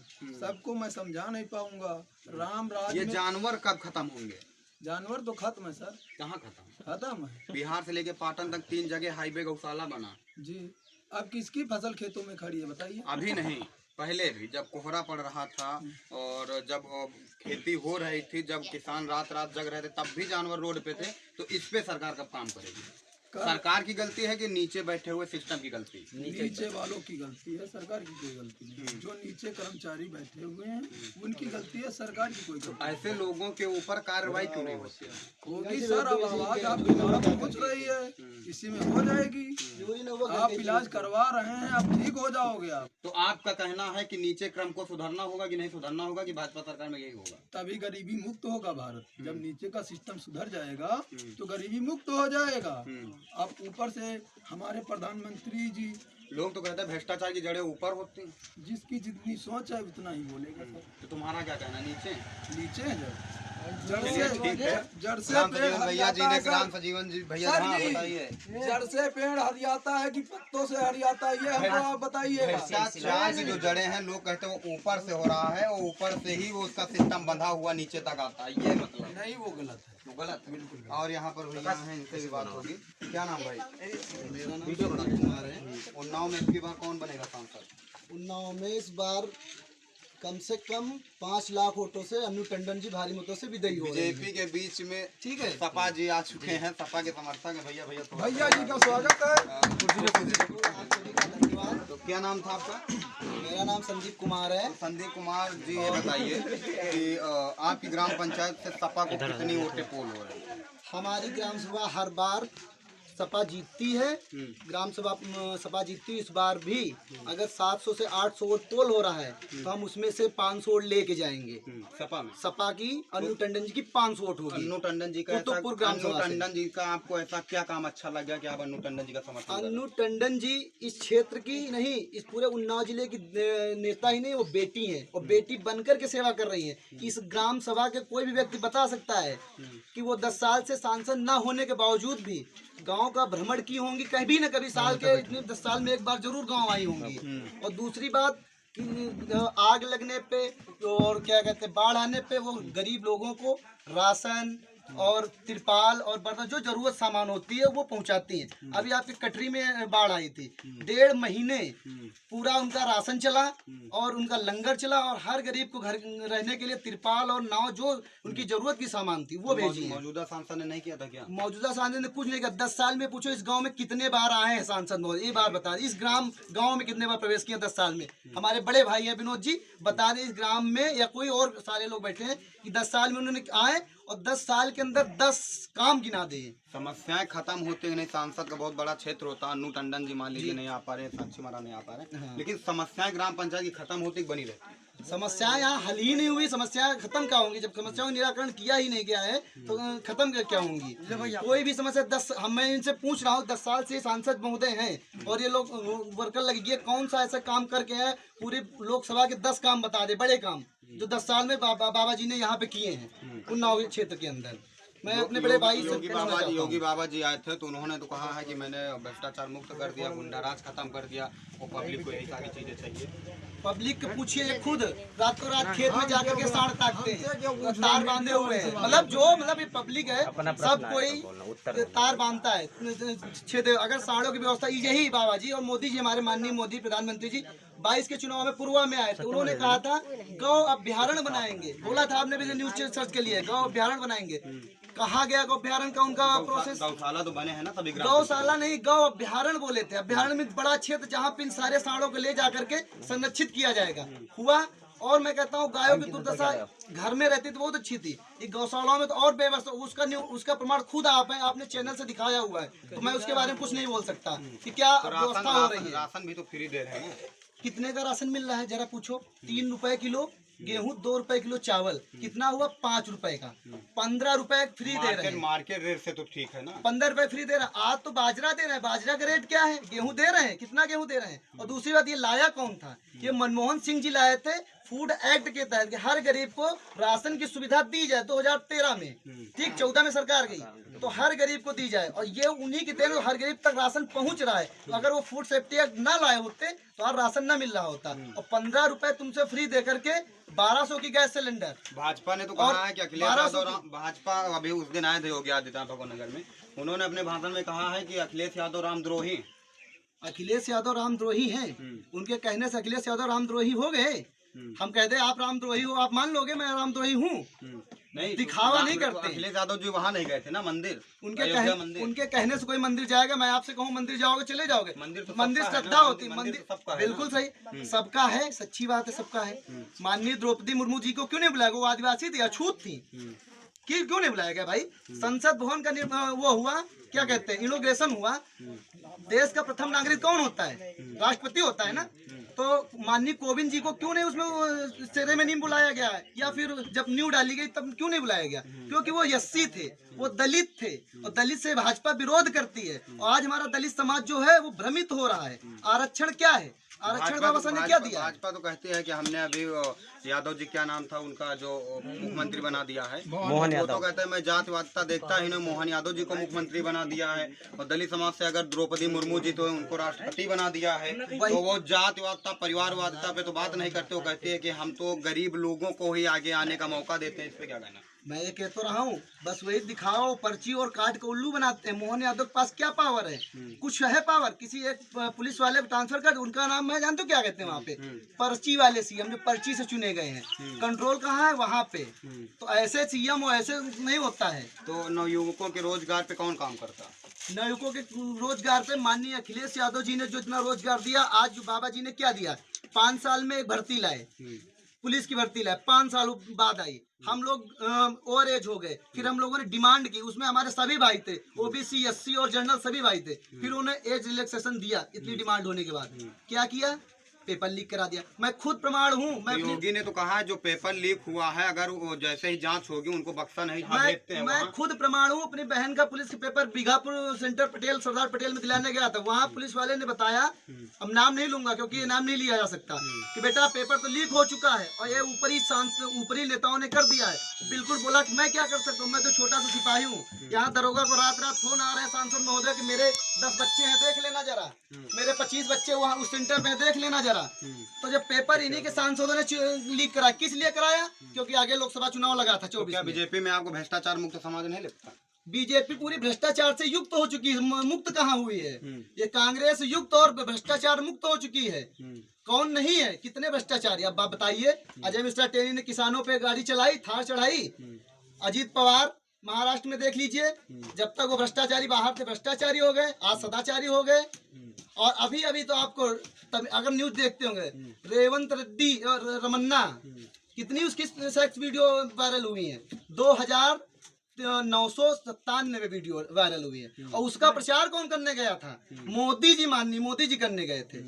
सबको मैं समझा नहीं पाऊंगा। राम राज ये जानवर कब खत्म होंगे? जानवर तो खत्म है सर। कहाँ खत्म? खत्म है। बिहार से लेके पाटन तक 3 जगह हाईवे गौशाला बना जी। अब किसकी फसल खेतों में खड़ी है बताइए? अभी नहीं, पहले भी जब कोहरा पड़ रहा था और जब खेती हो रही थी, जब किसान रात रात जग रहे थे, तब भी जानवर रोड पे थे। तो इस पे सरकार कब काम करेगी? सरकार की गलती है कि नीचे बैठे हुए सिस्टम की गलती? नीचे वालों की गलती है, सरकार की कोई गलती नहीं। जो नीचे कर्मचारी बैठे हुए हैं उनकी गलती है, सरकार की कोई गलती ऐसे लोगों के ऊपर कार्रवाई क्यों नहीं होती? होगी सर। अब आवाज आपकी तरफ पहुंच रही है, इसी में हो जाएगी। आप इलाज करवा रहे हैं, आप ठीक हो जाओगे आप। तो आपका कहना है कि नीचे क्रम को सुधारना होगा कि नहीं सुधारना होगा, कि भाजपा सरकार में यही होगा? तभी गरीबी मुक्त होगा भारत। जब नीचे का सिस्टम सुधर जाएगा तो गरीबी मुक्त हो जाएगा। अब ऊपर से हमारे प्रधानमंत्री जी, लोग तो कहते हैं भ्रष्टाचार की जड़ें ऊपर होती हैं। जिसकी जितनी सोच है उतना ही बोलेगा सर। तो तुम्हारा क्या कहना है? नीचे है जड़ चलिए, ठीक है। जड़ से ग्राम पेड़ सजीवन भैया जी ने हरियाता है ग्राम सर। सजीवन जी भैया सर हाँ जी, बताइए। जड़ से पेड़ हरियाता है कि पत्तों से हरियाता है, ये हमको आप बताइएगा। भ्रष्टाचार की जो जड़ें हैं, लोग कहते हैं वो ऊपर से हो रहा है और ऊपर से ही वो उसका सिस्टम बंधा हुआ नीचे तक आता है, ये मतलब नहीं, वो गलत है। वो गलत है बिल्कुल। और यहाँ पर भैया हैं, इनसे भी बात होगी। क्या नाम भाई? मेरा नाम संदीप कुमार है। उन्नाव में इसकी बार कौन बनेगा सांसद? उन्नाव में इस बार कम से कम 5 लाख वोटों से अन्नू टंडन जी भारी मतों से विजयी हो रहे हैं। बीजेपी के बीच में ठीक है, सपा जी आ चुके हैं, सपा के समर्थक हैं। भैया भैया जी का स्वागत है। आप सभी का धन्यवाद। तो क्या नाम था आपका? मेरा नाम संदीप कुमार है। संदीप कुमार जी, ये बताइए कि आपकी ग्राम पंचायत से सपा को कितनी वोटें पोल हो रही है? हमारी ग्राम सभा हर बार सपा जीतती है। ग्राम सभा सपा जीतती है। इस बार भी अगर 700 से 800 वोट पोल हो रहा है तो हम उसमें से 500 वोट लेके जाएंगे। सपा में सपा की अन्नू टंडन जी की 500 वोट होगी। अन्नू टंडन जी का कुतुबपुर ग्राम अन्नू सभा से। टंडन जी का आपको ऐसा क्या काम अच्छा लगा कि आप अन्नू टंडन जी का समर्थन कर रहे हैं? अन्नू टंडन जी इस क्षेत्र की नहीं, इस पूरे उन्नाव जिले की नेता ही नहीं, वो बेटी हैं और बेटी बनकर के सेवा कर रही हैं। इस ग्राम सभा के कोई भी व्यक्ति बता सकता है कि वो 10 साल से सांसद न होने के बावजूद भी गांव का भ्रमण की होंगी, कभी न कभी साल के 10 साल में एक बार जरूर गांव आई होंगी। और दूसरी बात कि आग लगने पे और क्या कहते हैं बाढ़ आने पे वो गरीब लोगों को राशन और तिरपाल और बर्तन जो जरूरत सामान होती है वो पहुंचाती हैं। अभी आपकी कटरी में बाढ़ आई थी, 1.5 महीने पूरा उनका राशन चला और उनका लंगर चला और हर गरीब को घर रहने के लिए तिरपाल और नाव जो उनकी जरूरत की सामान थी वो भेजी। मौजूदा सांसद ने नहीं किया था क्या? मौजूदा सांसद ने कुछ नहीं किया। 10 साल में पूछो इस गांव में कितने बार आए हैं सांसद, ये बार बता दें। इस गांव में कितने बार प्रवेश किया 10 साल में? हमारे बड़े भाई हैं विनोद जी, बता दें इस ग्राम में या कोई और सारे लोग बैठे हैं कि 10 साल में उन्होंने आए और 10 साल के अंदर 10 काम गिना दे। समस्याएं खत्म होते नहीं। सांसद का बहुत बड़ा क्षेत्र होता है। अन्नू टंडन जी मान लीजिए नहीं आ पा रहे, साक्षी महाराज नहीं आ पा रहे, लेकिन समस्याएं ग्राम पंचायत की खत्म होती बनी रहती। समस्याएं यहाँ हल ही नहीं हुई, समस्याएं खत्म क्या होंगी? जब समस्याओं का निराकरण किया ही नहीं गया है तो खत्म क्या होंगी? कोई भी समस्या 10 मैं इनसे पूछ रहा हूँ, 10 साल से सांसद महोदय हैं और ये लोग वर्कर लगी है, कौन सा ऐसा काम करके है? पूरी लोकसभा के 10 काम बता दे, बड़े काम जो 10 साल में बाबा जी ने यहाँ पे किए हैं उन्नाव क्षेत्र के अंदर। मैं अपने बड़े भाई योगी बाबा जी आए थे तो उन्होंने तो कहा है कि मैंने भ्रष्टाचार मुक्त कर दिया, गुंडाराज खत्म कर दिया, और पब्लिक को यही सारी चीजें चाहिए। पब्लिक को पूछिए, खुद रातों रात खेत में जाकर के साड़ ताकते हैं, तार बांधे हुए हैं। मतलब ये पब्लिक है, सब कोई तार बांधता है क्षेत्र। अगर साड़ों की व्यवस्था यही बाबा जी और मोदी जी, हमारे माननीय मोदी प्रधानमंत्री जी 22 के चुनाव में पुरवा में आए थे, उन्होंने कहा था गौ अभ्यारण्य बनाएंगे। बोला था आपने भी न्यूज सर्च के लिए, गौ अभ्यारण्य बनाएंगे। कहा गया गौ अभ्यारण्य का उनका प्रोसेस? गौशाला तो बने हैं ना सभी। गौशाला नहीं, गौ अभ्यारण्य बोले थे। अभ्यारण्य में बड़ा क्षेत्र जहाँ पे इन सारे सांडों को ले जाकर के संरक्षित किया जाएगा। हुआ। और मैं कहता हूँ गायों की दुर्दशा घर में रहती तो बहुत अच्छी थी, ये गौशालाओं में तो और बेवस्था। उसका प्रमाण खुद आपने चैनल से दिखाया हुआ है, तो मैं उसके बारे में कुछ नहीं बोल सकता कि क्या व्यवस्था हो रही है। राशन भी तो फ्री दे रहे हैं। कितने का राशन मिल रहा है जरा पूछो? 3 रुपए किलो गेहूं, 2 रुपए किलो चावल, कितना हुआ? 5 रुपए का। 15 रुपए फ्री दे रहे हैं। मार्केट रेट से तो ठीक है ना। 15 रुपए फ्री दे रहे हैं। आज तो बाजरा दे रहे हैं, बाजरा का रेट क्या है? गेहूं दे रहे हैं, कितना गेहूं दे रहे हैं? और दूसरी बात, ये लाया कौन था? ये मनमोहन सिंह जी लाए थे फूड एक्ट के तहत कि हर गरीब को राशन की सुविधा दी जाए। 2013 में, ठीक, 14 में सरकार गई तो हर गरीब को दी जाए, और ये उन्हीं की देन हर गरीब तक राशन पहुंच रहा है। तो अगर वो फूड सेफ्टी एक्ट ना लाए होते तो आज राशन न मिल रहा होता। और 15 रुपए तुमसे फ्री दे करके 1200 की गैस सिलेंडर। भाजपा ने तो कहा है कि अखिलेश यादव, भाजपा अभी उस दिन आए थे योगी आदित्यनाथ भगवान नगर में, उन्होंने अपने भाषण में कहा है कि अखिलेश यादव रामद्रोही। अखिलेश यादव रामद्रोही हैं? उनके कहने से अखिलेश यादव रामद्रोही हो गए? हम कहते हैं आप रामद्रोही हो, आप मान लोगे मैं रामद्रोही हूँ? नहीं, दिखावा नहीं करते। अखिलेश यादव जी वहाँ नहीं गए थे ना मंदिर, उनके कहने से कोई मंदिर जाएगा? मैं आपसे कहूँ मंदिर जाओगे चले जाओगे? मंदिर श्रद्धा होती, मंदिर बिल्कुल सही, सबका है, सच्ची बात है, सबका है। माननीय द्रौपदी मुर्मू जी को क्यों नहीं बुलाया? वो आदिवासी थी, अछूत थी, क्यों नहीं बुलाया गया भाई? संसद भवन का वो हुआ, क्या कहते हैं, इनॉग्रेशन हुआ। देश का प्रथम नागरिक कौन होता है? राष्ट्रपति होता है ना। तो माननीय कोविंद जी को क्यों नहीं उसमें सेरेमनी में बुलाया गया? या फिर जब न्यू डाली गई तब क्यों नहीं बुलाया गया? क्योंकि वो एससी थे, वो दलित थे, और दलित से भाजपा विरोध करती है। और आज हमारा दलित समाज जो है वो भ्रमित हो रहा है। आरक्षण क्या है? आरक्षण बाबा साहब ने क्या दिया? भाजपा तो कहती है कि हमने अभी यादव जी, क्या नाम था उनका, जो मुख्यमंत्री बना दिया है, मोहन यादव, तो कहते हैं मैं जातिवादिता देखता ही नहीं, मोहन यादव जी को मुख्यमंत्री बना दिया है। और दलित समाज से अगर द्रौपदी मुर्मू जी तो उनको राष्ट्रपति बना दिया है। तो वो जातिवादिता, परिवारवादिता पे तो बात नहीं करते, वो कहते हैं कि हम तो गरीब लोगों को ही आगे आने का मौका देते हैं। इस पे क्या कहना? मैं ये कह तो रहा हूँ, बस वही दिखाओ, पर्ची और काट के उल्लू बनाते हैं। मोहन यादव के पास क्या पावर है? कुछ है पावर? किसी एक पुलिस वाले को ट्रांसफर कर, उनका नाम मैं जानते हो क्या कहते हैं वहाँ पे? पर्ची वाले सीएम, जो पर्ची से चुने गए हैं। कंट्रोल कहाँ है? वहाँ पे। तो ऐसे सीएम ऐसे नहीं होता है। तो नवयुवकों के रोजगार पे कौन काम करता? नवयुवकों के रोजगार पे माननीय अखिलेश यादव जी ने जो इतना रोजगार दिया, आज जो बाबा जी ने क्या दिया? 5 साल में एक भर्ती लाए, पुलिस की भर्ती लाए, 5 साल बाद आई। हम लोग ओवर एज हो गए, फिर हम लोगों ने डिमांड की, उसमें हमारे सभी भाई थे, ओबीसी, एससी और जनरल सभी भाई थे। फिर उन्हें एज रिलैक्सेशन दिया, इतनी डिमांड होने के बाद क्या किया? पेपर लीक करा दिया। मैं खुद प्रमाण हूँ। मैं योगी ने तो कहा है जो पेपर लीक हुआ है, अगर वो जैसे ही जांच होगी उनको बख्शा नहीं। मैं खुद प्रमाण हूँ। अपनी बहन का पुलिस के पेपर बीघापुर सेंटर पटेल, सरदार पटेल में दिलाने गया था। वहाँ पुलिस वाले ने बताया, अब नाम नहीं लूंगा क्योंकि ये नाम नहीं लिया जा सकता, कि बेटा पेपर तो लीक हो चुका है और ये ऊपरी नेताओं ने कर दिया है। बिल्कुल बोला कि मैं क्या कर सकता हूँ, मैं तो छोटा सा सिपाही हूँ। यहाँ दरोगा को रात रात फोन आ रहे हैं सांसद महोदय कि मेरे 10 बच्चे हैं, देख लेना जरा, मेरे 25 बच्चे वहाँ उस सेंटर में, देख लेना जरा। तो जब पेपर इन्हीं के सांसदों ने लीक करा, किस लिए कराया? क्योंकि आगे लोकसभा चुनाव लगा था 24 में। बीजेपी में आपको भ्रष्टाचार मुक्त समाज नहीं लगता? बीजेपी पूरी भ्रष्टाचार से युक्त हो चुकी है। मुक्त कहाँ हुई है? ये कांग्रेस युक्त और भ्रष्टाचार मुक्त हो चुकी है। कौन नहीं है? कितने भ्रष्टाचारी? अब आप बताइए। अजय मिश्रा टेनी ने किसानों पे गाड़ी चलाई, थार चढ़ाई। अजीत पवार महाराष्ट्र में देख लीजिए, जब तक वो भ्रष्टाचारी बाहर से भ्रष्टाचारी हो गए, आज सदाचारी हो गए। और अभी अभी तो आपको अगर न्यूज देखते होंगे, रेवंत रेड्डी और रमन्ना, कितनी उसकी सेक्स वीडियो वायरल हुई है? 2997 वीडियो वायरल हुई है। और उसका प्रचार कौन करने गया था? मोदी जी, माननीय मोदी जी करने गए थे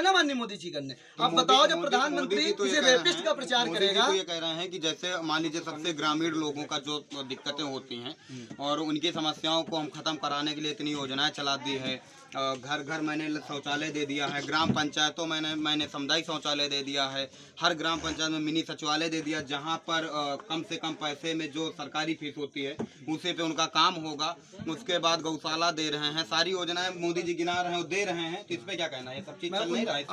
ना, माननीय मोदी जी करने। अब बताओ, जब प्रधानमंत्री किसी रेपिस्ट का प्रचार करेगा। तो ये कह रहे हैं कि जैसे मान लीजिए सबसे ग्रामीण लोगों का जो दिक्कतें होती हैं और उनकी समस्याओं को हम खत्म कराने के लिए इतनी योजनाएं चला दी है। घर घर मैंने शौचालय दे दिया है, ग्राम पंचायतों मैंने सामुदायिक शौचालय दे दिया है, हर ग्राम पंचायत में मिनी सचिवालय दे दिया, जहां पर कम से कम पैसे में जो सरकारी फीस होती है उसी पे उनका काम होगा। उसके बाद गौशाला दे रहे हैं, सारी योजनाएं मोदी जी गिना रहे हैं, वो दे रहे हैं। तो इस पे क्या कहना है? ये सब चीज चल नहीं रहा है?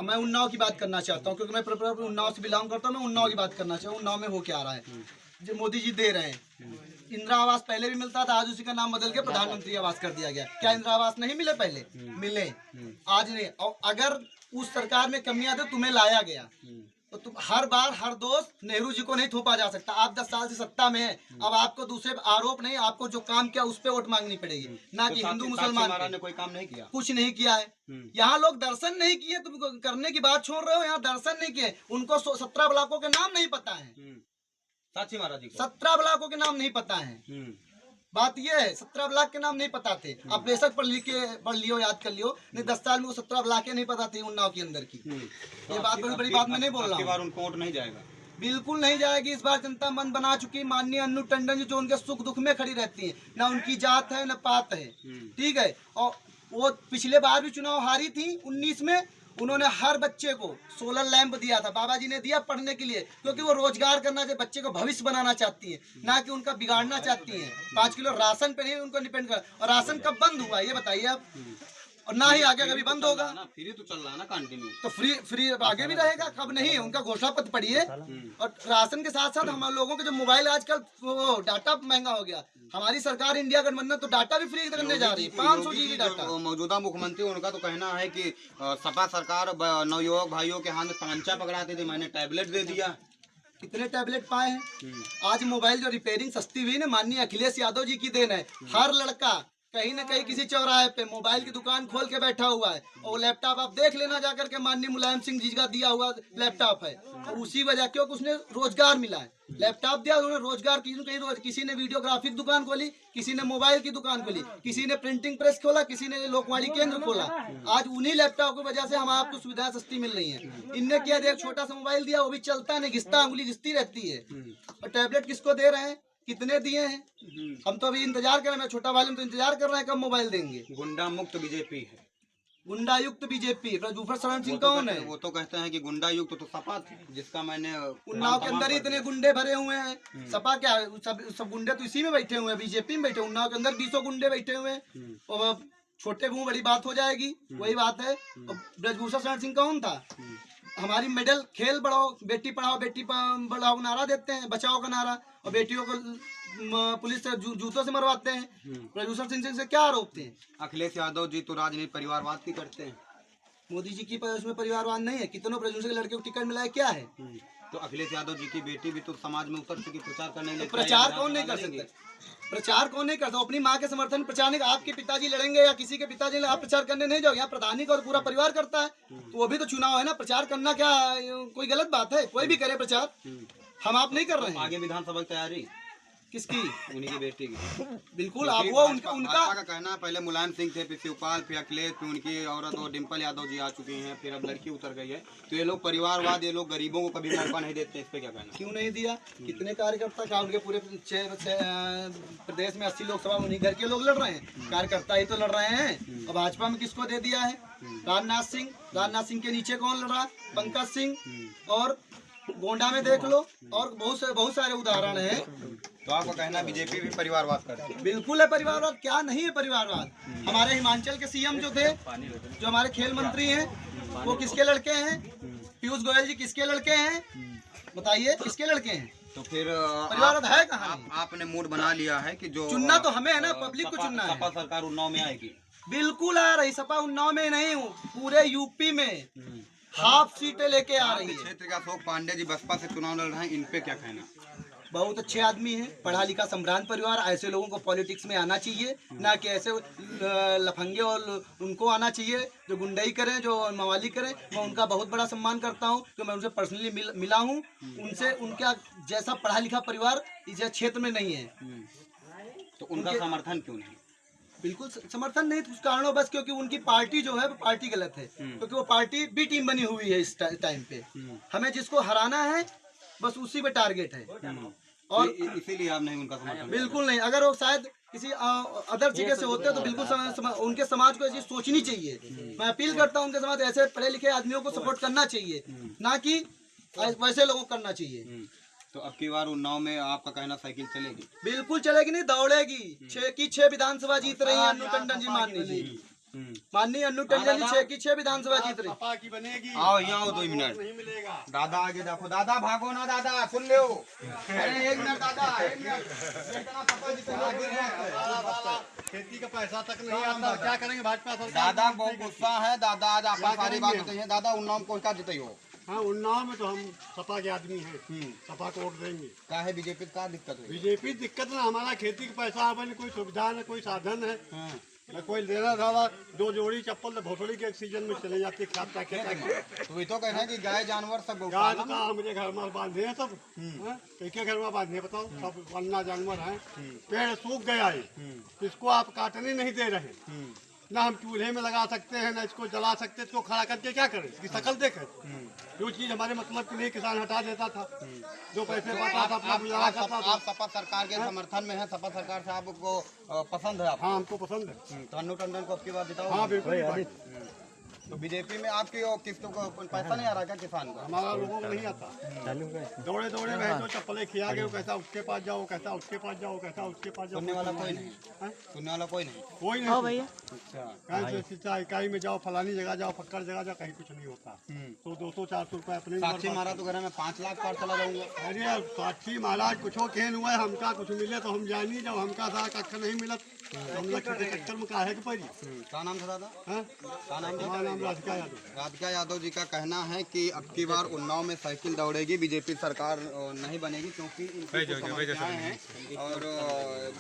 मैं उन्नाव की बात करना चाहता हूँ, क्योंकि मैं उन्नाव से बिलोंग करता हूँ। मैं उन्नाव की बात करना चाहूँ। उन्नाव में हो क्या रहा है जो मोदी जी दे रहे हैं? इंदिरा आवास पहले भी मिलता था, आज उसी का नाम बदल के प्रधानमंत्री आवास कर दिया गया। क्या इंदिरा आवास नहीं मिले? पहले मिले, आज नहीं। और अगर उस सरकार में कमियां थे, तुम्हें लाया गया, तो तुम हर बार हर दोष नेहरू जी को नहीं थोपा जा सकता। आप 10 साल से सत्ता में हैं, अब आपको दूसरे आरोप नहीं, आपको जो काम किया उस पर वोट मांगनी पड़ेगी, ना कि हिंदू मुसलमान ने कोई काम नहीं किया, कुछ नहीं किया है। यहाँ लोग दर्शन नहीं किए, तुम करने की बात छोड़ रहे हो। यहाँ दर्शन नहीं किए, उनको 17 ब्लॉकों के नाम नहीं पता है। साक्षी महाराज जी 17 ब्लॉकों के नाम नहीं पता है। बात ये है, 17 ब्लॉक के नाम नहीं पता थे। आप बेशक पढ़ लियो, याद कर लियो, नहीं 10 साल में वो 17 ब्लॉक नहीं पता थी उन्नाव के अंदर की। ये बात बड़ी बड़ी बात मैं नहीं बोल रहा हूँ। उनको वोट नहीं जाएगा, बिल्कुल नहीं जाएगी। इस बार जनता मन बना चुकी। माननीय अन्नू टंडन जी जो उनके सुख दुख में खड़ी रहती है, ना उनकी जात है न पात है, ठीक है। और वो पिछले बार भी चुनाव हारी थी 19 में। उन्होंने हर बच्चे को सोलर लैंप दिया था, बाबा जी ने दिया पढ़ने के लिए, क्योंकि वो रोजगार करना चाहिए, बच्चे को भविष्य बनाना चाहती है, ना कि उनका बिगाड़ना चाहती हैं। 5 किलो राशन पे नहीं उनको डिपेंड कर। और राशन कब बंद हुआ ये बताइए आप? और ना ही आगे कभी बंद होगा। फ्री तो चल रहा है ना कंटिन्यू, तो फ्री आगे भी रहेगा, कब नहीं? उनका घोषणा पत्र पढ़िए। और राशन के साथ साथ हम लोगों के जो मोबाइल आजकल वो डाटा महंगा हो गया। हमारी सरकार इंडिया गठबंधन तो डाटा भी फ्री करने जा रही है, 500 GB डाटा। मौजूदा मुख्यमंत्री उनका तो कहना है कि सपा सरकार नवयुवक भाइयों के हाथ में तमंचा पकड़ाती थी, मैंने टैबलेट दे दिया। कितने टैबलेट पाए हैं। आज मोबाइल जो रिपेयरिंग सस्ती हुई ना, माननीय अखिलेश यादव जी की देन है। हर लड़का कहीं न कहीं किसी चौराहे पे मोबाइल की दुकान खोल के बैठा हुआ है, और वो लैपटॉप आप देख लेना जाकर के, माननीय मुलायम सिंह जी का दिया हुआ लैपटॉप है। और उसी वजह क्योंकि उसने रोजगार मिला है, लैपटॉप दिया उन्होंने रोजगार, किसी ने वीडियोग्राफिक दुकान खोली, किसी ने मोबाइल की दुकान खोली, किसी ने प्रिंटिंग प्रेस खोला, किसी ने लोकवाणी केंद्र खोला। आज उन्हीं लैपटॉप की वजह से हम आपको सुविधाएं सस्ती मिल रही हैं। इनने क्या दिया, एक छोटा सा मोबाइल दिया, वो भी चलता नहीं, घिसता, उंगली घिसती रहती है। और टैबलेट किसको दे रहे हैं, कितने दिए हैं, हम तो अभी इंतजार कर रहे हैं। छोटा वाले तो इंतजार कर रहे हैं कब मोबाइल देंगे। गुंडा मुक्त बीजेपी है, गुंडा युक्त बीजेपी। ब्रजभूषण शरण सिंह कौन है? वो तो कहते हैं कि गुंडा युक्त तो सपा थी, जिसका मैंने उन्नाव के अंदर ही इतने गुंडे भरे हुए हैं। सपा क्या है, सब गुंडे तो इसी में बैठे हुए हैं, बीजेपी में बैठे। उन्नाव के अंदर 200 गुंडे बैठे हुए हैं, और छोटे मुंह बड़ी बात हो जाएगी, वही बात है। ब्रजभूषण शरण सिंह कौन था? हमारी मेडल खेल बढ़ाओ, बेटी पढ़ाओ बेटी बढ़ाओ नारा देते हैं, बचाओ का नारा, और बेटियों को पुलिस से जूतों से मरवाते हैं। ब्रजभूषण सिंह से क्या आरोप थे? अखिलेश यादव जी तो राजनीति परिवारवाद की करते हैं। मोदी जी की उसमें परिवारवाद नहीं है। कितनों ब्रजभूषण के लड़के को टिकट मिला है, क्या है? तो अखिलेश यादव जी की बेटी भी तो समाज में उतर चुकी, प्रचार करने के लिए। प्रचार कौन नहीं कर सकता? प्रचार कौन नहीं करता? अपनी माँ के समर्थन प्रचार नहीं। आपके पिताजी लड़ेंगे या किसी के पिताजी, आप प्रचार करने नहीं जाओगे। यहाँ प्रधानी का और पूरा परिवार करता है, तो वो भी तो चुनाव है ना। प्रचार करना क्या कोई गलत बात है? कोई भी करे प्रचार, हम आप नहीं कर रहे हैं। आगे विधानसभा की तैयारी किसकी? उन्हीं की बेटी की। बिल्कुल, आप वो उनका का कहना है, पहले मुलायम सिंह थे, फिर शिवपाल, फिर अखिलेश, फिर उनकी औरत और डिम्पल यादव जी आ चुकी हैं, फिर अब लड़की उतर गई है। तो ये लोग परिवारवाद, ये लोग गरीबों को कभी मौका नहीं देते। इस पे क्या कहना? क्यों नहीं दिया? कितने कार्यकर्ता का उनके पूरे प्रदेश में 80 लोकसभा उन्हीं घर के लोग लड़ रहे हैं, कार्यकर्ता ही तो लड़ रहे हैं। और भाजपा में किसको दे दिया है? राजनाथ सिंह के नीचे कौन लड़ रहा? पंकज सिंह। और गोंडा में देख लो, और बहुत सारे उदाहरण हैं। तो आपका कहना बीजेपी भी परिवारवाद करती है? बिल्कुल है परिवारवाद, क्या नहीं है परिवारवाद। हमारे हिमाचल के सीएम जो थे, जो हमारे खेल मंत्री हैं, वो किसके लड़के हैं? पीयूष गोयल जी किसके लड़के हैं? बताइए, किसके लड़के हैं? तो फिर परिवारवाद है कहाँ? आपने मूड बना लिया है कि जो चुनना तो हमें है ना, पब्लिक को चुनना है। सपा सरकार उन्नाव में आएगी? बिल्कुल आ रही। सपा उन्नाव में नहीं हूँ, पूरे यूपी में हाफ सीटें लेके आ रही है। क्षेत्र का अशोक पांडे जी बसपा से चुनाव लड़ रहे हैं, इन पे क्या कहना? बहुत अच्छे आदमी हैं, पढ़ा लिखा संभ्रांत परिवार। ऐसे लोगों को पॉलिटिक्स में आना चाहिए, ना कि ऐसे लफंगे और उनको आना चाहिए जो गुंडाई करें, जो मवाली करें। मैं उनका बहुत बड़ा सम्मान करता हूं, तो मैं उनसे पर्सनली मिला हूं। उनसे उनका जैसा पढ़ा लिखा परिवार इस क्षेत्र में नहीं है। तो उनका समर्थन क्यों नहीं? बिल्कुल समर्थन नहीं, कुछ कारणों बस क्योंकि उनकी पार्टी जो है वो पार्टी गलत है, क्योंकि वो पार्टी बी टीम बनी हुई है इस टाइम पे। हमें जिसको हराना है बस उसी पे टारगेट है, और इसीलिए आप नहीं उनका समर्थन? बिल्कुल नहीं। अगर वो शायद किसी अदर जगह से होते तो बिल्कुल उनके समाज को ऐसी सोचनी चाहिए। मैं अपील करता हूँ उनके समाज ऐसे पढ़े लिखे आदमियों को सपोर्ट करना चाहिए, ना कि वैसे लोगों को करना चाहिए। तो अब की बार उन्नाव में आपका कहना साइकिल चलेगी? बिल्कुल चलेगी, नहीं दौड़ेगी। 6 की 6 विधानसभा जीत रही है अन्नू टंडन जी, माननीय अन्नू टंडन जी 6 की 6 विधानसभा जीत रही। आओ यहाँ आओ, 2 मिनट। दादा आगे देखो, दादा भागो ना, दादा सुन लो। अरे 1 मिनट दादा, 1 मिनट। खेती का पैसा तक नहीं आता, क्या करेंगे भाजपा सरकार? दादा बहुत गुस्सा है दादा, आज आप सारी बात बताइए। दादा उन्नाव में पहुँचा जीते हो? हाँ, उन्नाव में तो हम सपा के आदमी हैं, सपा को वोट देंगे। क्या है बीजेपी का दिक्कत है? बीजेपी दिक्कत ना, हमारा खेती का पैसा आवे न कोई सुविधा न कोई साधन है, न कोई लेना था। 2 जोड़ी चप्पल भोसड़ी के सीजन में चले जाती खाता खेत में। तो ये तो कहना है कि गाय जानवर सब गाय तो कहाँ मेरे घर में बांधे हैं सब, एक घर में बांधे बताओ, सब अन्ना जानवर हैं। पेड़ सूख गया है, इसको आप काटने नहीं दे रहे, ना हम चूल्हे में लगा सकते हैं, ना इसको जला सकते, इसको खड़ा करके क्या करें? इसकी शक्ल देखें। जो चीज हमारे मतलब के लिए किसान हटा देता था, जो पैसे पाता था अपना गुजारा करता था। आप सपा सरकार के समर्थन में है? सपा सरकार से आपको पसंद है? हाँ, हमको पसंद है। तो अन्नू टंडन को आपकी बात बताओ। हाँ बिल्कुल। तो बीजेपी में आपकी किस्तों को पैसा नहीं आ रहा क्या किसान को? हमारा लोगों को नहीं आता। दौड़े दौड़े गए तो चप्पलें खिया गए, कैसा उसके पास जाओ, कैसा उसके पास जाओ, कैसा उसके पास जाओ। सुनने वाला कोई नहीं? सुनने वाला कोई नहीं? कोई नहीं भैया। कहीं सिंचाई इकाई में जाओ, फलानी जगह जाओ, फक्कर जगह जाओ, कहीं कुछ नहीं होता। तो 200-400 रुपए अपने साक्षी महाराज तो घर में 5 लाख पार चला जाऊंगा। अरे साक्षी महाराज कुछ खेल हुआ है, हमका कुछ मिले तो हम जानी, जब हमका सारा कक्कर नहीं मिला हम लोग चक्कर में काहे के पड़ी। क्या नाम था दादा? हाँ, क्या नाम? नाम राधिका यादव। राधिका यादव जी का कहना है कि अब की बार उन्नाव में साइकिल दौड़ेगी, बीजेपी सरकार नहीं बनेगी, क्योंकि इनकी जो समस्याएं हैं और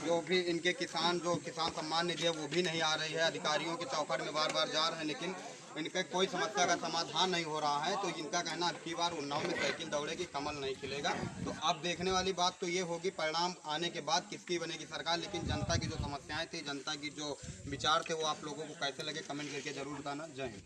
जो भी इनके किसान सम्मान निधि है वो भी नहीं आ रही है। अधिकारियों के चौखट में बार बार जा रहे हैं, लेकिन इनका कोई समस्या का समाधान नहीं हो रहा है। तो इनका कहना अब की बार उन्नाव में साइकिल दौड़ेगी, कमल नहीं खिलेगा। तो अब देखने वाली बात तो ये होगी परिणाम आने के बाद किसकी बनेगी सरकार। लेकिन जनता की जो समस्याएं थी, जनता की जो विचार थे, वो आप लोगों को कैसे लगे कमेंट करके जरूर बताना। जय हिंद।